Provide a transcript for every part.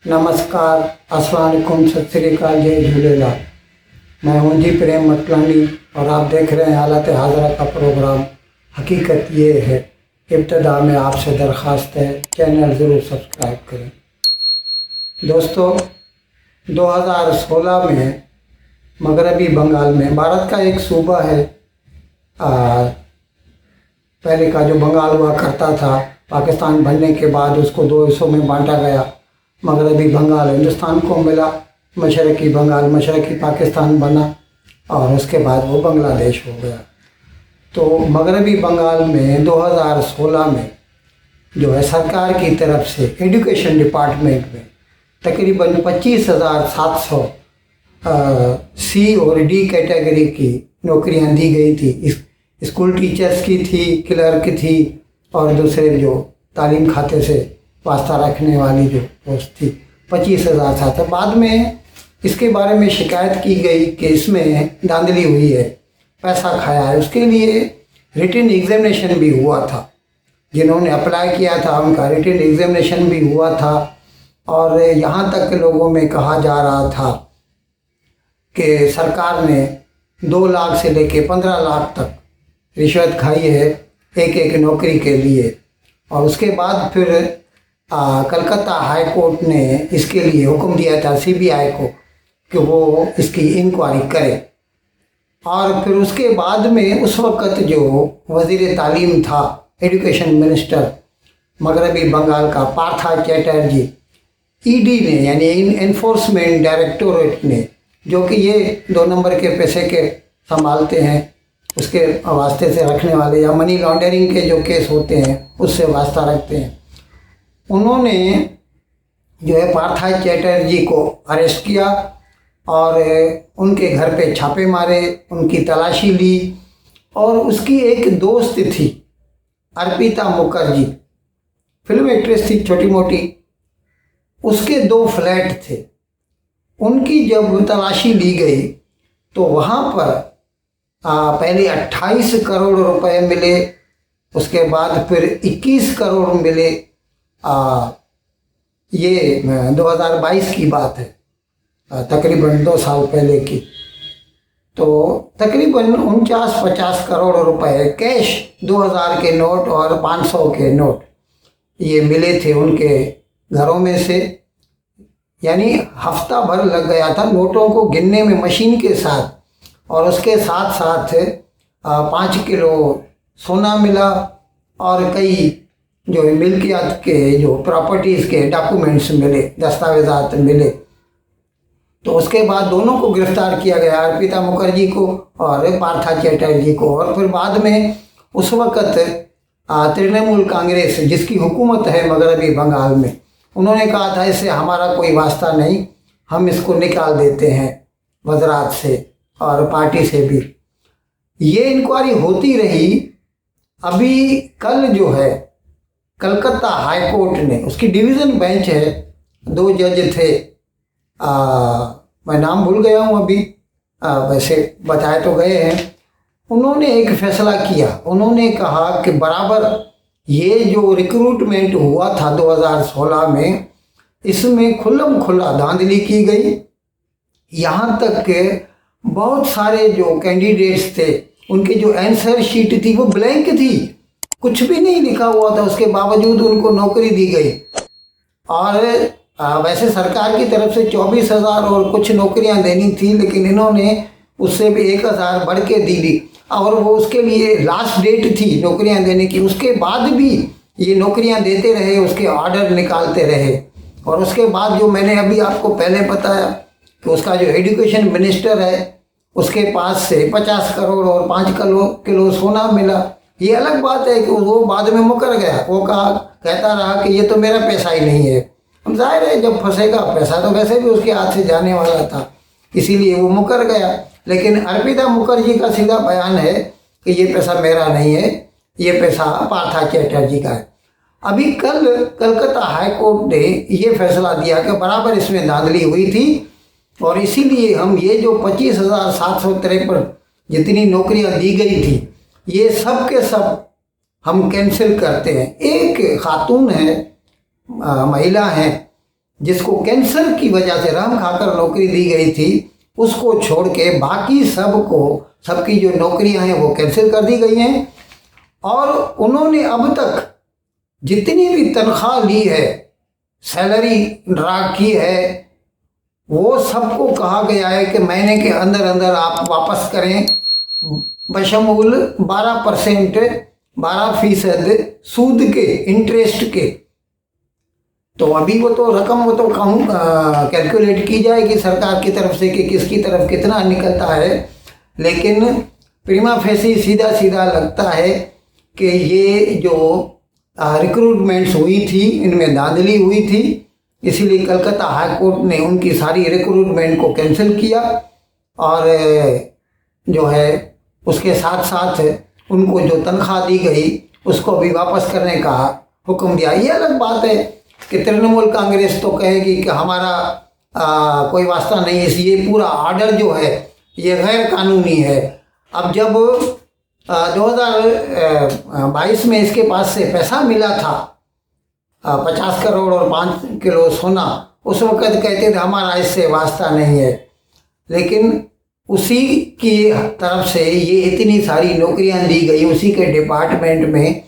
नमस्कार, अस्सलाम वालेकुम, सत श्री अकाल, जय झूलेलाल। मैं हूं जी प्रेम मतलानी और आप देख रहे हैं हालत हाजरा का प्रोग्राम। हकीकत ये है, इब्तदा में आपसे दरख्वास्त है चैनल ज़रूर सब्सक्राइब करें। दोस्तों, 2016 में मगरबी बंगाल में, भारत का एक सूबा है, पहले का जो बंगाल हुआ करता था, पाकिस्तान बनने के बाद उसको दो हिस्सों में बांटा गया। मगरबी बंगाल हिंदुस्तान को मिला, मशरक़ी बंगाल मशरक़ी पाकिस्तान बना और उसके बाद वो बांग्लादेश हो गया। तो मगरबी बंगाल में 2016 में जो है सरकार की तरफ से एजुकेशन डिपार्टमेंट में तकरीबन 25,700 सी और डी कैटेगरी की नौकरियां दी गई थी। स्कूल टीचर्स की थी, क्लर्क थी और दूसरे जो तालीम खाते से वास्ता रखने वाली जो पोस्ट थी, 25,000 बाद में इसके बारे में शिकायत की गई कि इसमें धांधली हुई है, पैसा खाया है। उसके लिए रिटन एग्जामिनेशन भी हुआ था, जिन्होंने अप्लाई किया था उनका रिटन एग्जामिनेशन भी हुआ था और यहाँ तक लोगों में कहा जा रहा था कि सरकार ने 2 लाख से लेके 15 लाख तक रिश्वत खाई है एक एक नौकरी के लिए। और उसके बाद फिर कलकत्ता हाई कोर्ट ने इसके लिए हुक्म दिया था सीबीआई को कि वो इसकी इंक्वायरी करे। और फिर उसके बाद में उस वक़्त जो वज़ीर तालीम था, एजुकेशन मिनिस्टर मगरबी बंगाल का पार्था चैटर्जी, ईडी ने यानी एनफोर्समेंट डायरेक्टोरेट ने, जो कि ये 2 नंबर के पैसे के संभालते हैं, उसके वास्ते से रखने वाले या मनी लॉन्ड्रिंग के जो केस होते हैं उससे वास्ता रखते हैं, उन्होंने जो है पार्था चैटर्जी को अरेस्ट किया और उनके घर पे छापे मारे, उनकी तलाशी ली। और उसकी एक दोस्त थी अर्पिता मुखर्जी, फिल्म एक्ट्रेस थी छोटी मोटी, उसके 2 फ्लैट थे। उनकी जब तलाशी ली गई तो वहाँ पर पहले 28 करोड़ रुपए मिले, उसके बाद फिर 21 करोड़ मिले। ये 2022 की बात है, तकरीबन 2 साल पहले की। तो तकरीबन 49-50 करोड़ रुपए कैश, 2000 के नोट और 500 के नोट ये मिले थे उनके घरों में से। यानी हफ्ता भर लग गया था नोटों को गिनने में मशीन के साथ। और उसके साथ साथ 5 किलो सोना मिला और कई जो मिल्कियत के जो प्रॉपर्टीज़ के डॉक्यूमेंट्स मिले, दस्तावेजात मिले। तो उसके बाद दोनों को गिरफ्तार किया गया, अर्पिता मुखर्जी को और पार्था चैटर्जी को। और फिर बाद में उस वक़्त तृणमूल कांग्रेस जिसकी हुकूमत है मगरबी बंगाल में, उन्होंने कहा था इससे हमारा कोई वास्ता नहीं, हम इसको निकाल देते हैं वज़रात से और पार्टी से भी। ये इंक्वायरी होती रही। अभी कल जो है कलकत्ता हाई कोर्ट ने, उसकी डिवीज़न बेंच है, 2 जज थे, मैं नाम भूल गया हूँ अभी, वैसे बताए तो गए हैं। उन्होंने एक फैसला किया, उन्होंने कहा कि बराबर ये जो रिक्रूटमेंट हुआ था 2016 में, इसमें खुल्लम खुल्ला धांधली की गई। यहाँ तक के बहुत सारे जो कैंडिडेट्स थे उनकी जो आंसर शीट थी वो ब्लैंक थी, कुछ भी नहीं लिखा हुआ था, उसके बावजूद उनको नौकरी दी गई। और वैसे सरकार की तरफ से 24,000 और कुछ नौकरियां देनी थी, लेकिन इन्होंने उससे भी 1,000 बढ़ के दी और वो उसके लिए लास्ट डेट थी नौकरियां देने की। उसके बाद भी ये नौकरियां देते रहे, उसके ऑर्डर निकालते रहे। और उसके बाद जो मैंने अभी आपको पहले बताया कि उसका जो एजुकेशन मिनिस्टर है उसके पास से 50 करोड़ और 5 किलो सोना मिला। ये अलग बात है कि वो बाद में मुकर गया, वो कहता रहा कि ये तो मेरा पैसा ही नहीं है। हम जाहिर है जब फंसेगा, पैसा तो वैसे भी उसके हाथ से जाने वाला था, इसीलिए वो मुकर गया। लेकिन अर्पिता मुखर्जी का सीधा बयान है कि ये पैसा मेरा नहीं है, ये पैसा पार्था चैटर्जी का है। अभी कल कलकत्ता हाई कोर्ट ने ये फैसला दिया कि बराबर इसमें धांधली हुई थी और इसीलिए हम ये जो 25,753 जितनी नौकरियां दी गई थी, ये सब के सब हम कैंसिल करते हैं। एक खातून है, महिला हैं, जिसको कैंसर की वजह से रहम खाकर नौकरी दी गई थी, उसको छोड़ के बाकी सबकी जो नौकरियां हैं वो कैंसिल कर दी गई हैं। और उन्होंने अब तक जितनी भी तनख्वाह ली है, सैलरी ड्रा की है, वो सबको कहा गया है कि महीने के अंदर अंदर आप वापस करें, बशमूल 12% सूद के, इंटरेस्ट के। तो अभी वो तो रकम कैलकुलेट की जाएगी सरकार की तरफ से कि किसकी तरफ कितना निकलता है, लेकिन प्रीमा फेसी सीधा सीधा लगता है कि ये जो रिक्रूटमेंट्स हुई थी इनमें धांधली हुई थी, इसीलिए कलकत्ता हाई कोर्ट ने उनकी सारी रिक्रूटमेंट को कैंसिल किया और जो है उसके साथ साथ उनको जो तनख्वाह दी गई उसको भी वापस करने का हुक्म दिया। ये अलग बात है कि तृणमूल कांग्रेस तो कहेगी कि हमारा कोई वास्ता नहीं है, ये पूरा ऑर्डर जो है ये गैर कानूनी है। अब जब 2022 में इसके पास से पैसा मिला था 50 करोड़ और 5 किलो सोना, उस वक़्त कहते थे हमारा इससे वास्ता नहीं है, लेकिन उसी की तरफ से ये इतनी सारी नौकरियां दी गई उसी के डिपार्टमेंट में।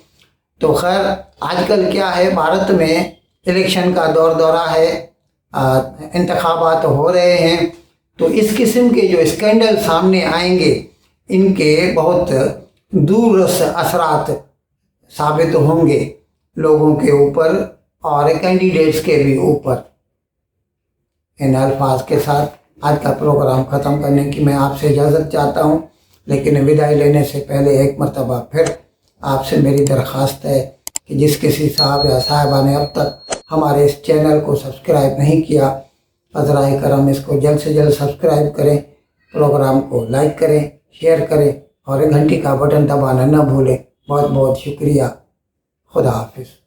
तो खैर आजकल क्या है, भारत में इलेक्शन का दौरा है, इंतखाबात हो रहे हैं, तो इस किस्म के जो स्कैंडल सामने आएंगे इनके बहुत दूररस असरात साबित होंगे लोगों के ऊपर और कैंडिडेट्स के भी ऊपर। इन अल्फाज के साथ आज का प्रोग्राम ख़त्म करने की मैं आपसे इजाज़त चाहता हूँ, लेकिन विदाई लेने से पहले एक मरतबा फिर आपसे मेरी दरख्वास्त है कि जिस किसी साहब या साहिबा ने अब तक हमारे इस चैनल को सब्सक्राइब नहीं किया, अज़राए करम इसको जल्द से जल्द सब्सक्राइब करें, प्रोग्राम को लाइक करें, शेयर करें और घंटी का बटन दबाना न भूलें। बहुत बहुत शुक्रिया। खुदा हाफिज़।